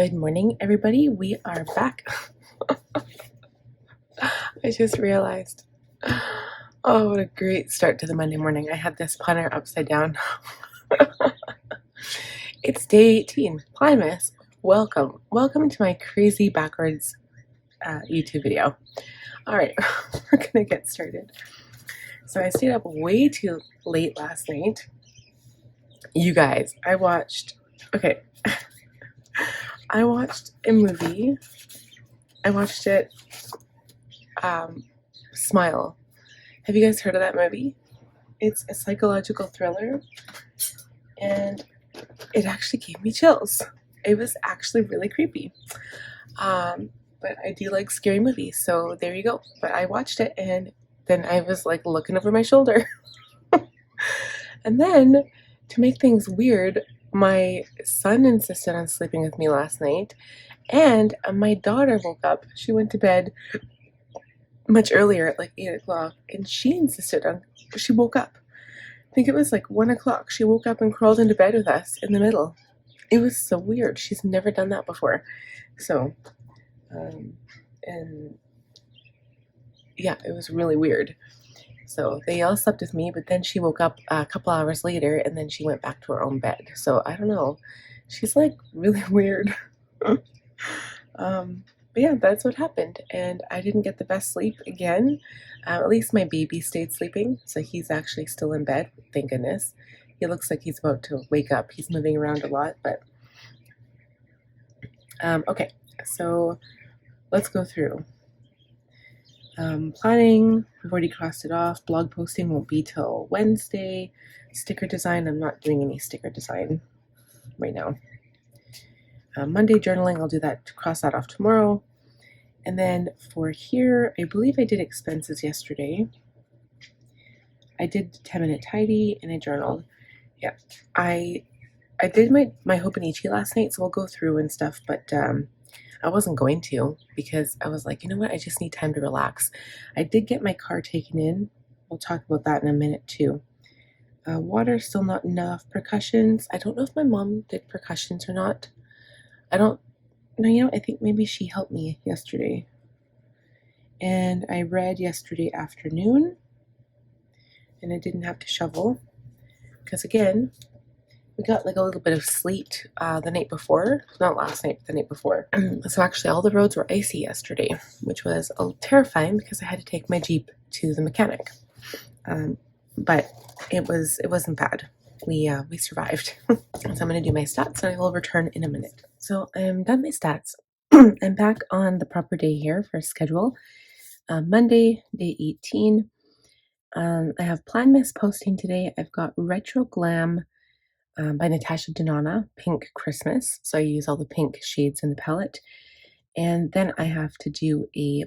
Good morning, everybody. We are back. I just realized. Oh, what a great start to the Monday morning. I had this planner upside down. It's day 18. Planmas, welcome. Welcome to my crazy backwards YouTube video. All right, we're going to get started. So I stayed up way too late last night. You guys, I watched a movie. I watched it, Smile. Have you guys heard of that movie? It's a psychological thriller, and it actually gave me chills. It was actually really creepy. But I do like scary movies, so there you go. But I watched it, and then I was like looking over my shoulder. And then, to make things weird, my son insisted on sleeping with me last night, and my daughter woke up. She went to bed much earlier at like 8 o'clock, and she woke up. I think it was like 1 o'clock. She woke up and crawled into bed with us in the middle. It was so weird. She's never done that before. So, and yeah, it was really weird. So they all slept with me, but then she woke up a couple hours later, and then she went back to her own bed. So I don't know. She's like really weird. But yeah, that's what happened, and I didn't get the best sleep again. At least my baby stayed sleeping, so he's actually still in bed, thank goodness. He looks like he's about to wake up. He's moving around a lot, but okay, so let's go through. Planning, I've already crossed it off. Blog posting won't be till Wednesday. Sticker design, I'm not doing any sticker design right now. Monday journaling, I'll do that, cross that off tomorrow. And then for here, I believe I did expenses yesterday. I did 10-minute tidy and I journaled. Yeah, I did my Hobonichi last night, so I'll go through and stuff, but I wasn't going to because I was like, you know what, I just need time to relax. I did get my car taken in. We'll talk about that in a minute too. Water, still not enough. Percussions, I don't know if my mom did percussions or not. I don't know, you know, I think maybe she helped me yesterday. And I read yesterday afternoon, and I didn't have to shovel because, again, we got like a little bit of sleet the night before. Not last night, but the night before. So actually all the roads were icy yesterday, which was terrifying because I had to take my Jeep to the mechanic. But it wasn't bad. We survived. So I'm going to do my stats, and I will return in a minute. So I'm done my stats. I'm back on the proper day here for schedule. Monday, day 18. I have Planmas posting today. I've got Retro Glam by Natasha Denona, Pink Christmas. So I use all the pink shades in the palette. And then I have to do a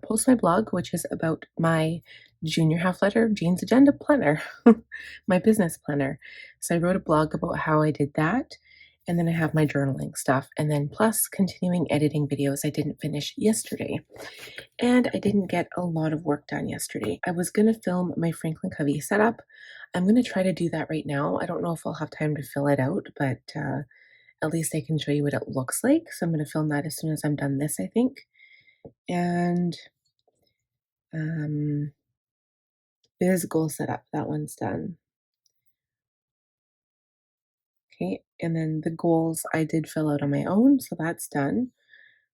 post my blog, which is about my junior half letter Jean's Agenda planner, my business planner. So I wrote a blog about how I did that. And then I have my journaling stuff, and then plus continuing editing videos I didn't finish yesterday. And I didn't get a lot of work done yesterday. I was going to film my Franklin Covey setup. I'm going to try to do that right now. I don't know if I'll have time to fill it out, but at least I can show you what it looks like. So I'm going to film that as soon as I'm done this, I think. And biz goal setup, that one's done. Okay, and then the goals I did fill out on my own, so that's done.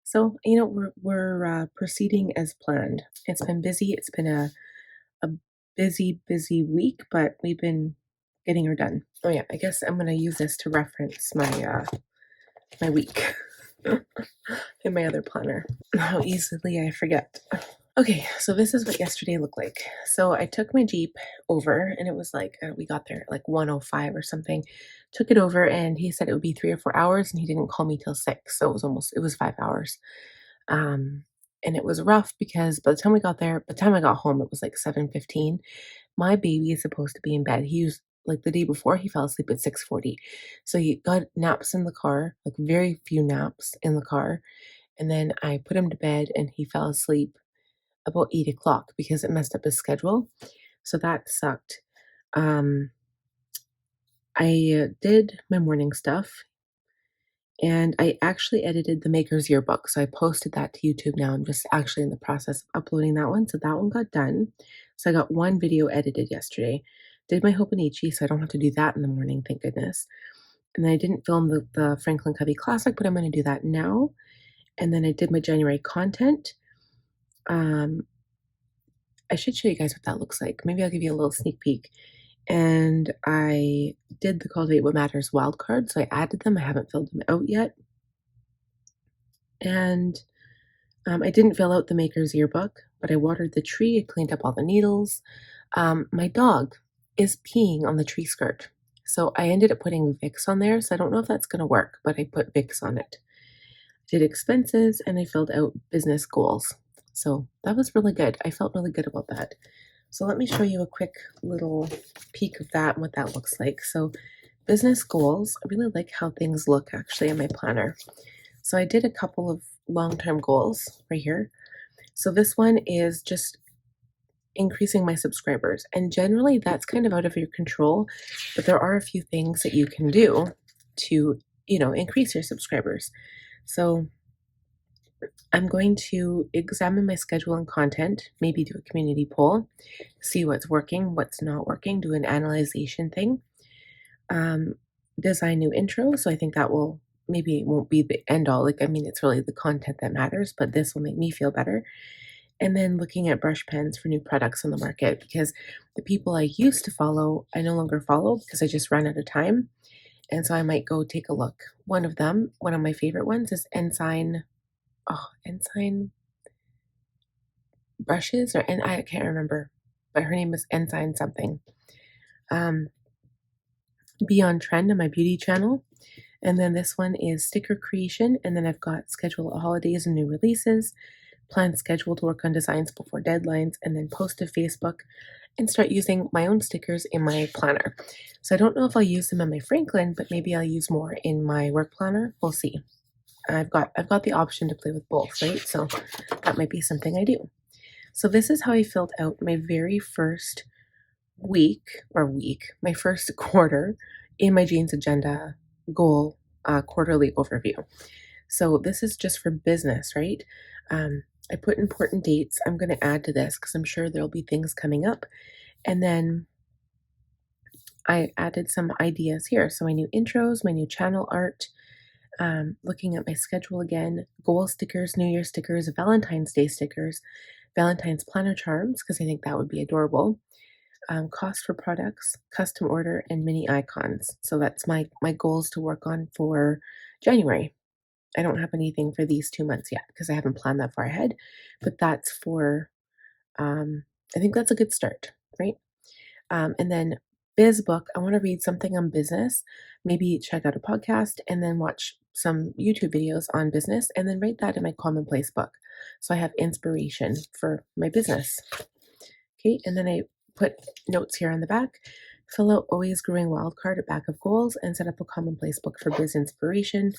So, you know, we're proceeding as planned. It's been busy. It's been a busy week, but we've been getting her done. Oh yeah, I guess I'm gonna use this to reference my my week in my other planner. How easily I forget. Okay, so this is what yesterday looked like. So I took my Jeep over, and it was like, we got there at like 1:05 or something. Took it over, and he said it would be 3 or 4 hours, and he didn't call me till 6, so it was 5 hours. And it was rough because by the time I got home, it was like 7:15. My baby is supposed to be in bed. He was like the day before, he fell asleep at 6:40. So he got naps in the car, like very few naps in the car. And then I put him to bed, and he fell asleep about 8 o'clock because it messed up his schedule. So that sucked. I did my morning stuff, And I actually edited the Maker's Yearbook, so I posted that to YouTube now. I'm just actually in the process of uploading that one, so that one got done. So I got one video edited yesterday. Did my Hobonichi, so I don't have to do that in the morning, thank goodness. And then I didn't film the Franklin Covey Classic, but I'm going to do that now. And then I did my January content. I should show you guys what that looks like. Maybe I'll give you a little sneak peek. And I did the Cultivate What Matters wildcard, so I added them. I haven't filled them out yet. And I didn't fill out the Maker's Yearbook, but I watered the tree. I cleaned up all the needles. My dog is peeing on the tree skirt. So I ended up putting Vicks on there. So I don't know if that's going to work, but I put Vicks on it. Did expenses and I filled out business goals. So that was really good. I felt really good about that. So let me show you a quick little peek of that and what that looks like. So business goals, I really like how things look actually in my planner. So I did a couple of long-term goals right here. So this one is just increasing my subscribers. And generally that's kind of out of your control, but there are a few things that you can do to, increase your subscribers. So I'm going to examine my schedule and content, maybe do a community poll, see what's working, what's not working, do an analyzation thing, design new intros. So I think that will, maybe it won't be the end all. It's really the content that matters, but this will make me feel better. And then looking at brush pens for new products on the market, because the people I used to follow, I no longer follow because I just ran out of time. And so I might go take a look. One of my favorite ones is Ensign brushes, and I can't remember, but her name is Ensign something. Be on Trend on my beauty channel. And then this one is sticker creation. And then I've got schedule holidays and new releases, plan schedule to work on designs before deadlines, and then post to Facebook and start using my own stickers in my planner. So I don't know if I'll use them in my Franklin, but maybe I'll use more in my work planner. We'll see. I've got the option to play with both, right? So that might be something I do. So this is how I filled out my very first my first quarter in my Jeans Agenda goal quarterly overview. So this is just for business, right? I put important dates. I'm going to add to this because I'm sure there'll be things coming up. And then I added some ideas here. So my new intros, my new channel art, looking at my schedule again, goal stickers, New Year stickers, Valentine's Day stickers, Valentine's planner charms, because I think that would be adorable. Cost for products, custom order, and mini icons. So that's my goals to work on for January. I don't have anything for these 2 months yet because I haven't planned that far ahead, but that's for, I think that's a good start, right? And then biz book, I want to read something on business, maybe check out a podcast and then watch some YouTube videos on business and then write that in my commonplace book. So I have inspiration for my business. Okay, and then I put notes here on the back. Fill out always growing wildcard at back of goals and set up a commonplace book for biz inspiration.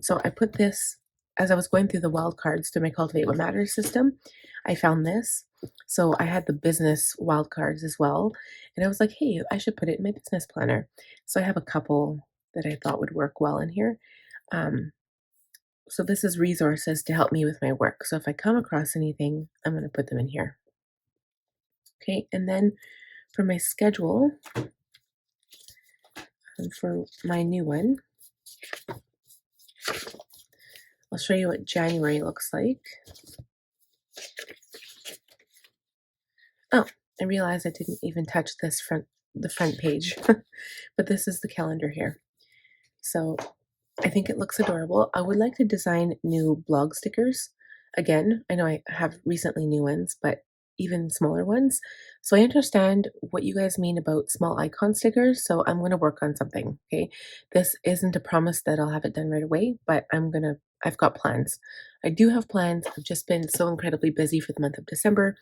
So I put this as I was going through the wildcards to my Cultivate What Matters system. I found this. So I had the business wildcards as well. And I was like, hey, I should put it in my business planner. So I have a couple that I thought would work well in here. So this is resources to help me with my work. So if I come across anything, I'm going to put them in here. Okay, and then for my schedule, for my new one, I'll show you what January looks like. Oh, I realized I didn't even touch the front page, but this is the calendar here. So I think it looks adorable. I would like to design new blog stickers. Again, I know I have recently new ones, but even smaller ones. So I understand what you guys mean about small icon stickers. So I'm going to work on something. Okay. This isn't a promise that I'll have it done right away, but I've got plans. I do have plans. I've just been so incredibly busy for the month of December.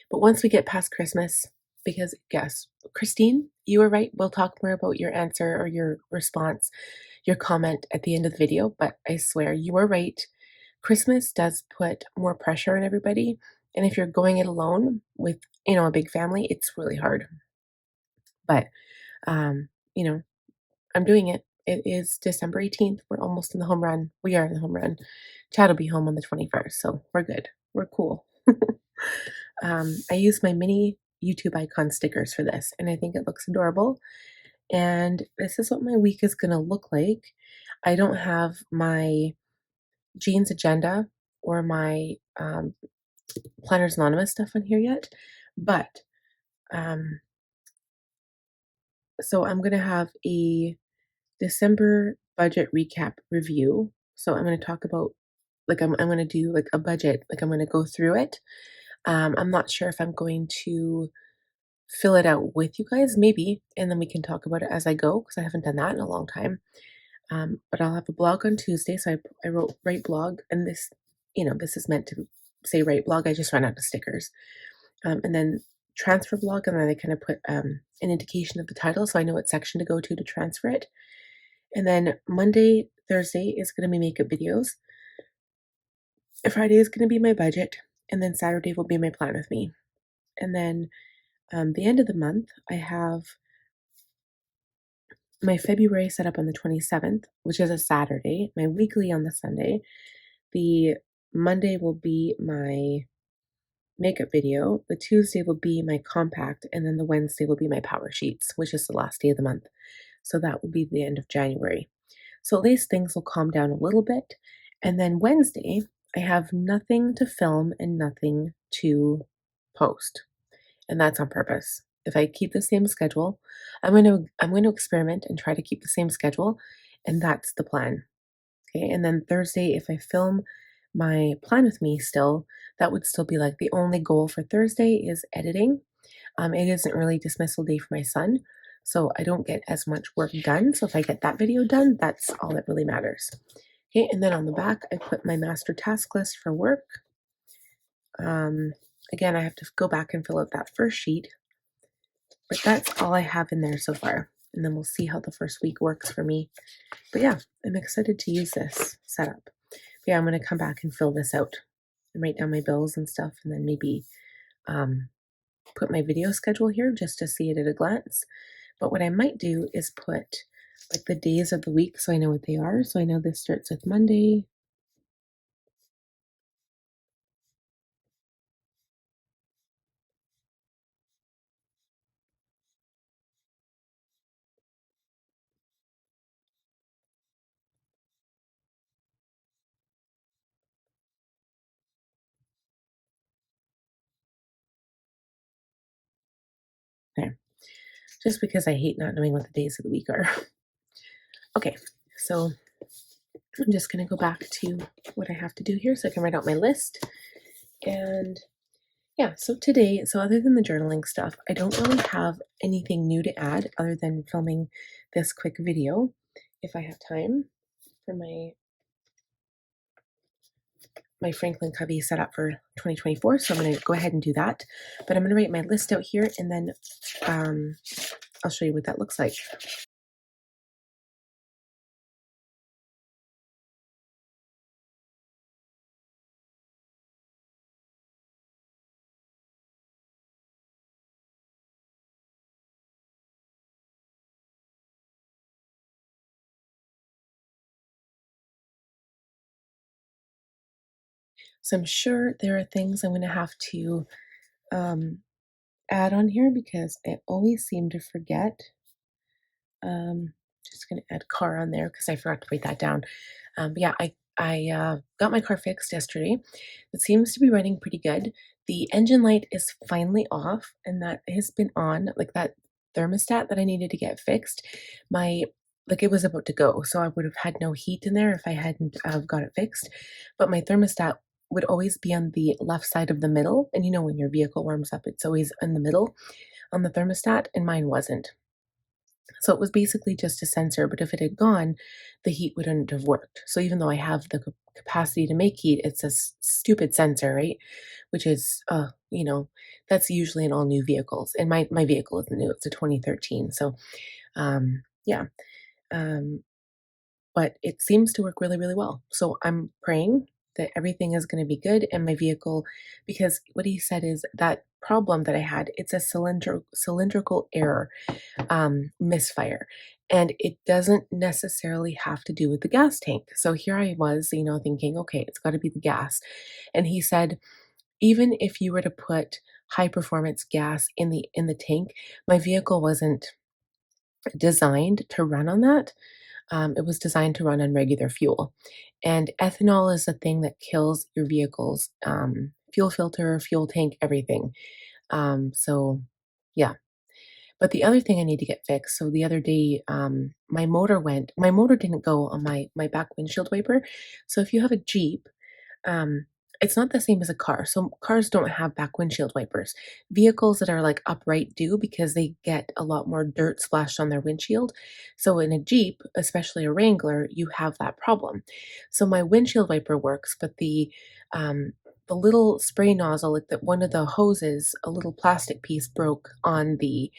But once we get past Christmas, because yes, Christine, you were right. We'll talk more about your answer or your response, your comment at the end of the video. But I swear you were right. Christmas does put more pressure on everybody. And if you're going it alone with, a big family, it's really hard. But, I'm doing it. It is December 18th. We're almost in the home run. We are in the home run. Chad will be home on the 21st, so we're good. We're cool. I use my mini YouTube icon stickers for this, and I think it looks adorable. And this is what my week is going to look like. I don't have my Jean's agenda or my Planners Anonymous stuff on here yet, but um, so I'm going to have a December budget recap review. So I'm going to talk about like I'm going to do like a budget, like I'm going to go through it. I'm not sure if I'm going to fill it out with you guys, maybe, and then we can talk about it as I go because I haven't done that in a long time. But I'll have a blog on Tuesday, so I wrote write blog, and this, this is meant to say write blog. I just ran out of stickers, and then transfer blog, and then I kind of put an indication of the title, so I know what section to go to transfer it. And then Monday, Thursday is going to be makeup videos. Friday is going to be my budget, and then Saturday will be my plan with me. And then the end of the month, I have my February set up on the 27th, which is a Saturday, my weekly on the Sunday. The Monday will be my makeup video. The Tuesday will be my compact, and then the Wednesday will be my power sheets, which is the last day of the month. So that will be the end of January. So at least things will calm down a little bit. And then Wednesday, I have nothing to film and nothing to post. And that's on purpose. If I keep the same schedule, I'm going to experiment and try to keep the same schedule, and that's the plan. Okay? And then Thursday, if I film my plan with me still, that would still be like the only goal for Thursday is editing. It isn't really dismissal day for my son, so I don't get as much work done. So if I get that video done, that's all that really matters. Okay, and then on the back, I put my master task list for work. Again, I have to go back and fill out that first sheet, but that's all I have in there so far. And then we'll see how the first week works for me. But yeah, I'm excited to use this setup. But yeah, I'm going to come back and fill this out and write down my bills and stuff, and then maybe put my video schedule here just to see it at a glance. But what I might do is put like the days of the week so I know what they are. So I know this starts with Monday. There. Just because I hate not knowing what the days of the week are. Okay, so I'm just going to go back to what I have to do here so I can write out my list. And yeah, so today, other than the journaling stuff, I don't really have anything new to add other than filming this quick video if I have time for my Franklin cubby set up for 2024. So I'm going to go ahead and do that. But I'm going to write my list out here, and then I'll show you what that looks like. So I'm sure there are things I'm going to have to add on here because I always seem to forget. Just going to add car on there because I forgot to write that down. But yeah, I got my car fixed yesterday. It seems to be running pretty good. The engine light is finally off, and that has been on, like that thermostat that I needed to get fixed. It was about to go, so I would have had no heat in there if I hadn't got it fixed. But my thermostat would always be on the left side of the middle, and when your vehicle warms up, it's always in the middle on the thermostat, and mine wasn't. So it was basically just a sensor, but if it had gone, the heat wouldn't have worked. So even though I have the capacity to make heat, it's a stupid sensor, right? Which is, that's usually in all new vehicles. And my vehicle isn't new; it's a 2013. So, yeah. But it seems to work really, really well. So I'm praying that everything is going to be good and my vehicle, because what he said is that problem that I had, it's a cylindrical error, misfire. And it doesn't necessarily have to do with the gas tank. So here I was, thinking, okay, it's got to be the gas. And he said, even if you were to put high performance gas in the tank, my vehicle wasn't designed to run on that. It was designed to run on regular fuel. And ethanol is a thing that kills your vehicle's fuel filter, fuel tank, everything. So, yeah. But the other thing I need to get fixed. So the other day, my motor didn't go on my back windshield wiper. So if you have a Jeep, um, it's not the same as a car. So cars don't have back windshield wipers. Vehicles that are like upright do because they get a lot more dirt splashed on their windshield. So in a Jeep, especially a Wrangler, you have that problem. So my windshield wiper works, but the little spray nozzle, like that one of the hoses, a little plastic piece broke on the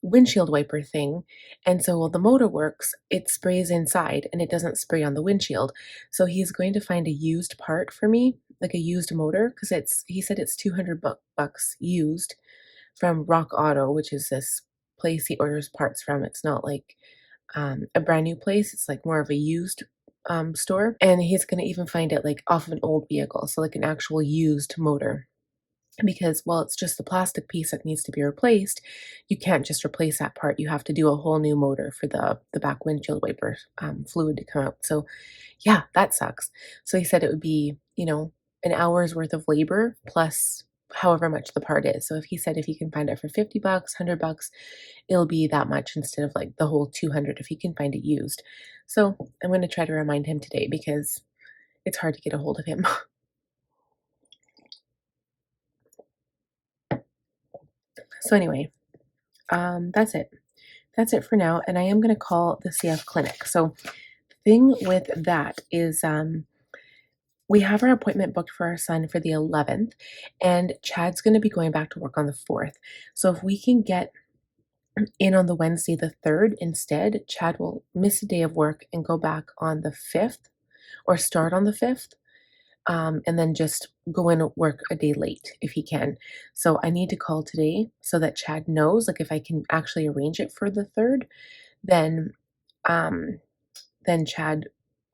windshield wiper thing. And so while the motor works, it sprays inside and it doesn't spray on the windshield. So he's going to find a used part for me, like a used motor, because he said it's 200 bucks used from Rock Auto, which is this place he orders parts from. It's not like a brand new place, it's like more of a used store. And he's going to even find it like off of an old vehicle, so like an actual used motor, because while it's just the plastic piece that needs to be replaced, you can't just replace that part. You have to do a whole new motor for the back windshield wiper fluid to come out. So yeah, that sucks. So he said it would be, an hour's worth of labor plus however much the part is. So if he said if he can find it for 50 bucks, 100 bucks, it'll be that much instead of like the whole 200 if he can find it used. So I'm going to try to remind him today because it's hard to get a hold of him. So anyway, that's it. That's it for now. And I am going to call the CF clinic. So the thing with that is we have our appointment booked for our son for the 11th, and Chad's going to be going back to work on the 4th. So if we can get in on the Wednesday the 3rd instead, Chad will miss a day of work and go back on the 5th, or start on the 5th. And then just go in and work a day late if he can. So I need to call today so that Chad knows, like if I can actually arrange it for the 3rd, then um then Chad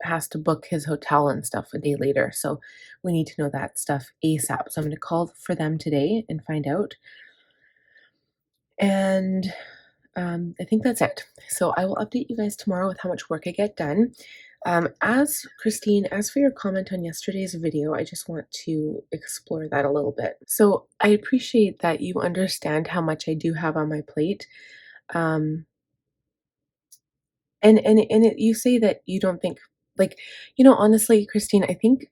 has to book his hotel and stuff a day later. So we need to know that stuff ASAP. So I'm going to call for them today and find out. And I think that's it. So I will update you guys tomorrow with how much work I get done. As Christine, as for your comment on yesterday's video, I just want to explore that a little bit. So I appreciate that you understand how much I do have on my plate. Um, you say that you don't think, like, honestly, Christine, I think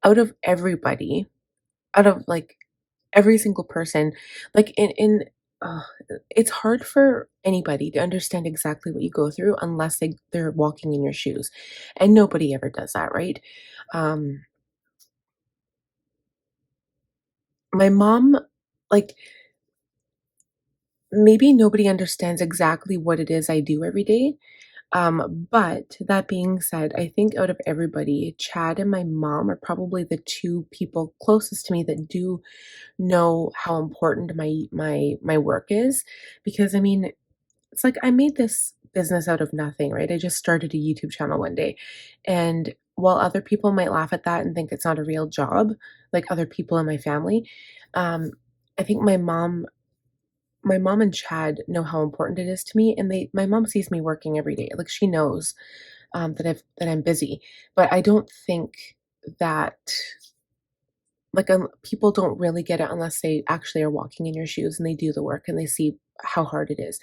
out of everybody, out of like every single person, like uh, it's hard for anybody to understand exactly what you go through unless they're walking in your shoes, and nobody ever does that, right? Um, my mom, like, maybe nobody understands exactly what it is I do every day. But that being said, I think out of everybody, Chad and my mom are probably the two people closest to me that do know how important my work is. Because I mean, it's like I made this business out of nothing, right? I just started a YouTube channel one day. And while other people might laugh at that and think it's not a real job, like other people in my family, um, I think my mom and Chad know how important it is to me, and my mom sees me working every day. Like she knows that I'm busy, but I don't think that like people don't really get it unless they actually are walking in your shoes and they do the work and they see how hard it is.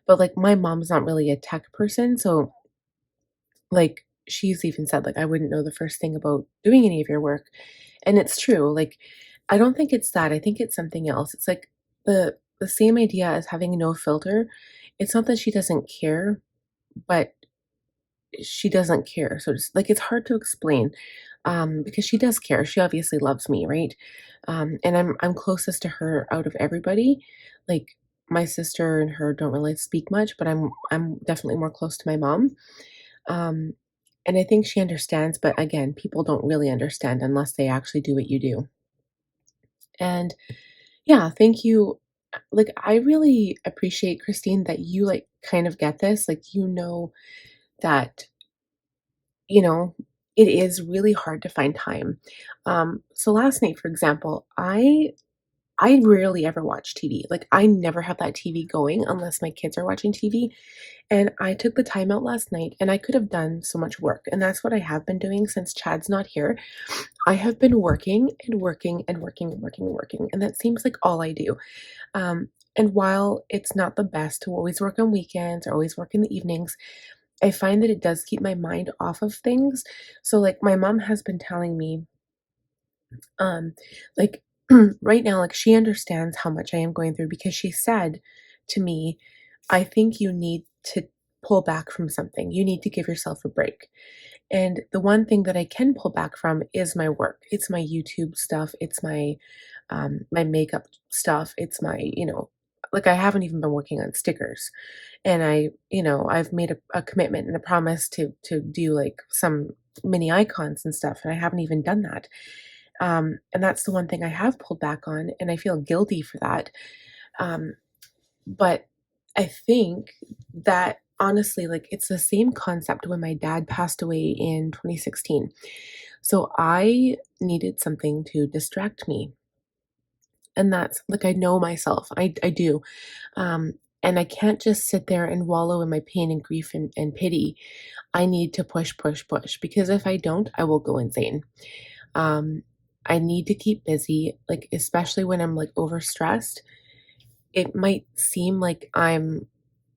But like my mom's not really a tech person, so like she's even said like I wouldn't know the first thing about doing any of your work. And it's true. Like I don't think it's that. I think it's something else. It's like the same idea as having no filter. It's not that she doesn't care, but she doesn't care. So it's like it's hard to explain because she does care. She obviously loves me, right? And I'm closest to her out of everybody. Like my sister and her don't really speak much, but I'm definitely more close to my mom. Um, and I think she understands, but again, people don't really understand unless they actually do what you do. And yeah, thank you. Like, I really appreciate, Christine, that you like kind of get this. Like, that, you know, it is really hard to find time. So last night, for example, I rarely ever watch TV. Like, I never have that TV going unless my kids are watching TV. And I took the time out last night and I could have done so much work. And that's what I have been doing since Chad's not here. I have been working and working and working and working and working. And that seems like all I do. And while it's not the best to always work on weekends or always work in the evenings, I find that it does keep my mind off of things. So, like, my mom has been telling me, um, like, right now, like, she understands how much I am going through because she said to me, I think you need to pull back from something. You need to give yourself a break. And the one thing that I can pull back from is my work. It's my YouTube stuff. It's my makeup stuff. It's my, like, I haven't even been working on stickers. And I've made a commitment and a promise to do like some mini icons and stuff, and I haven't even done that. And that's the one thing I have pulled back on, and I feel guilty for that. Um, but I think that honestly, like, it's the same concept when my dad passed away in 2016. So I needed something to distract me. And that's like, I know myself. I do. Um, and I can't just sit there and wallow in my pain and grief and pity. I need to push, push, push, because if I don't, I will go insane. Um, I need to keep busy, like, especially when I'm like overstressed. It might seem like I'm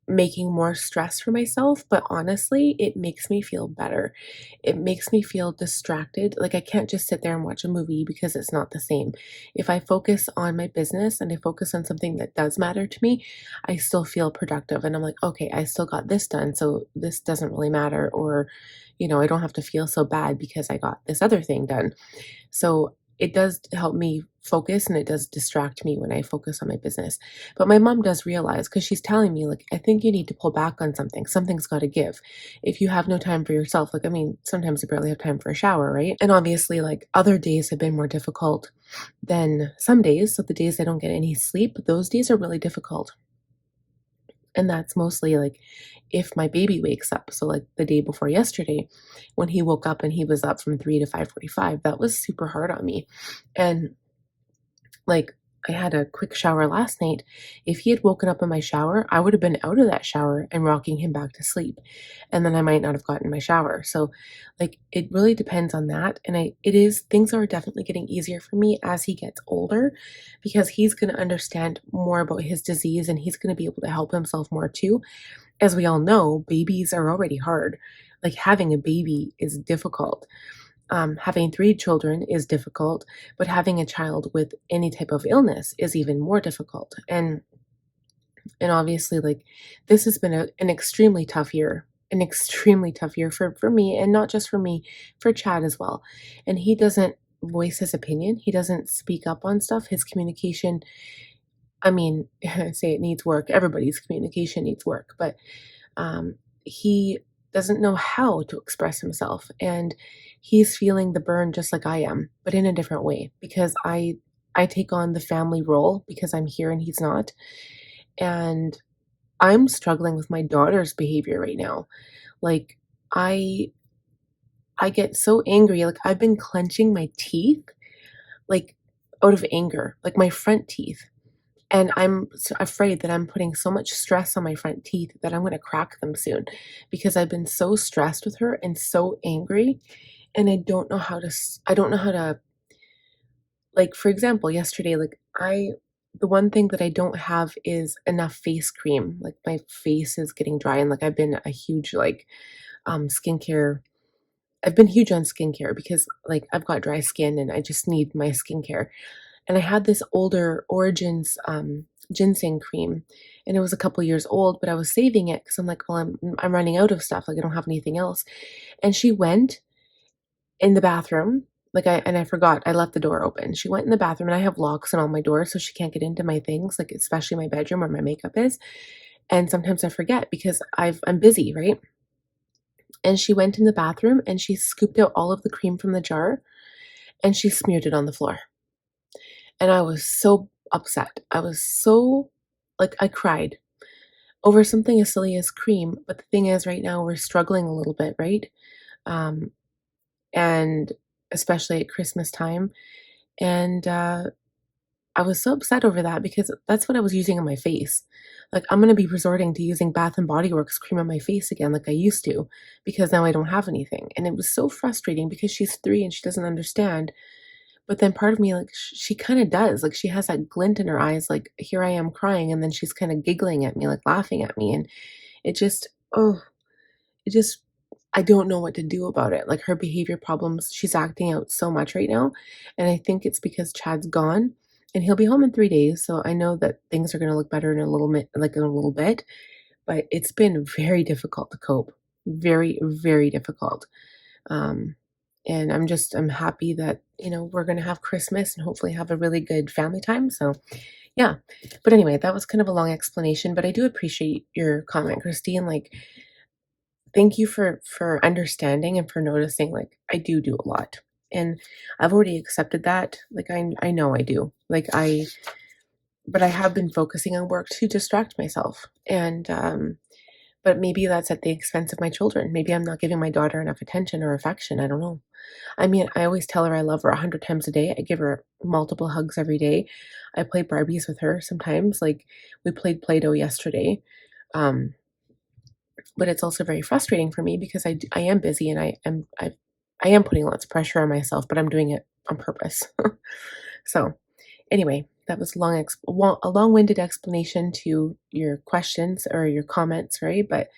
making more stress for myself, but honestly, it makes me feel better. It makes me feel distracted. Like, I can't just sit there and watch a movie because it's not the same. If I focus on my business and I focus on something that does matter to me, I still feel productive. And I'm like, okay, I still got this done. So this doesn't really matter. Or, I don't have to feel so bad because I got this other thing done. So it does help me focus and it does distract me when I focus on my business. But my mom does realize, because she's telling me, like, I think you need to pull back on something. Something's got to give. If you have no time for yourself, like, I mean, sometimes you barely have time for a shower, right? And obviously, like, other days have been more difficult than some days. So the days I don't get any sleep, those days are really difficult. And that's mostly like if my baby wakes up. So like the day before yesterday, when he woke up and he was up from 3 to 5:45, that was super hard on me. And like, I had a quick shower last night. If he had woken up in my shower, I would have been out of that shower and rocking him back to sleep. And then I might not have gotten my shower. So, like, it really depends on that. And things are definitely getting easier for me as he gets older, because he's going to understand more about his disease and he's going to be able to help himself more too. As we all know, babies are already hard. Like, having a baby is difficult. Having three children is difficult, but having a child with any type of illness is even more difficult. And obviously, like, this has been an extremely tough year, an extremely tough year for me, and not just for me, for Chad as well. And he doesn't voice his opinion. He doesn't speak up on stuff. His communication, I mean, I say it needs work. Everybody's communication needs work, but he doesn't know how to express himself, and he's feeling the burn just like I am, but in a different way, because I take on the family role because I'm here and he's not. And I'm struggling with my daughter's behavior right now. Like, I I get so angry. Like, I've been clenching my teeth, like, out of anger, like my front teeth. And I'm afraid that I'm putting so much stress on my front teeth that I'm going to crack them soon, because I've been so stressed with her and so angry. And I don't know how to, like, for example, yesterday, like, the one thing that I don't have is enough face cream. Like, my face is getting dry, and like, I've been a huge, like, skincare. I've been huge on skincare because, like, I've got dry skin and I just need my skincare. And I had this older Origins ginseng cream, and it was a couple years old, but I was saving it because I'm like, well, I'm running out of stuff. Like, I don't have anything else. And she went in the bathroom, like, I forgot I left the door open. She went in the bathroom, and I have locks on all my doors, so she can't get into my things, like, especially my bedroom where my makeup is. And sometimes I forget because I'm busy, right? And she went in the bathroom and she scooped out all of the cream from the jar and she smeared it on the floor. And I was so upset. I was so, like, I cried. over something as silly as cream. But the thing is, right now we're struggling a little bit, right? Um, and especially at Christmas time. And I was so upset over that because that's what I was using on my face. Like, I'm gonna be resorting to using Bath and Body Works cream on my face again like I used to, because now I don't have anything. And it was so frustrating because she's 3 and she doesn't understand. But then part of me, like, she kind of does. Like, she has that glint in her eyes, like, here I am crying, and then she's kind of giggling at me, like laughing at me. And it just, oh, it just, I don't know what to do about it. Like, her behavior problems, she's acting out so much right now. And I think it's because Chad's gone and he'll be home in 3 days. So I know that things are going to look better in a little bit, like in a little bit. But it's been very difficult to cope. Very, very difficult. Um, and I'm happy that, we're going to have Christmas and hopefully have a really good family time. So yeah. But anyway, that was kind of a long explanation, but I do appreciate your comment, Christine. Like, thank you for understanding and for noticing. Like, I do a lot. And I've already accepted that. Like, I know I do. Like, but I have been focusing on work to distract myself. And but maybe that's at the expense of my children. Maybe I'm not giving my daughter enough attention or affection. I don't know. I mean, I always tell her I love her 100 times a day. I give her multiple hugs every day. I play Barbies with her sometimes. Like, we played Play-Doh yesterday. Um, but it's also very frustrating for me because I am busy and I am putting lots of pressure on myself, but I'm doing it on purpose. So anyway, that was a long-winded explanation to your questions or your comments, right? But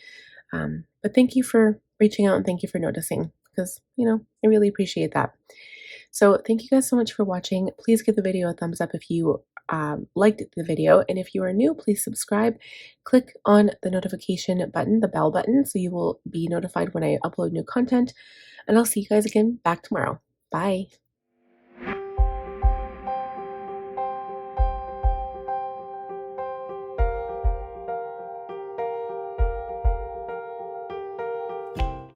thank you for reaching out and thank you for noticing, because I really appreciate that. So thank you guys so much for watching. Please give the video a thumbs up if you liked the video. And if you are new, please subscribe. Click on the notification button, the bell button, so you will be notified when I upload new content. And I'll see you guys again back tomorrow. Bye.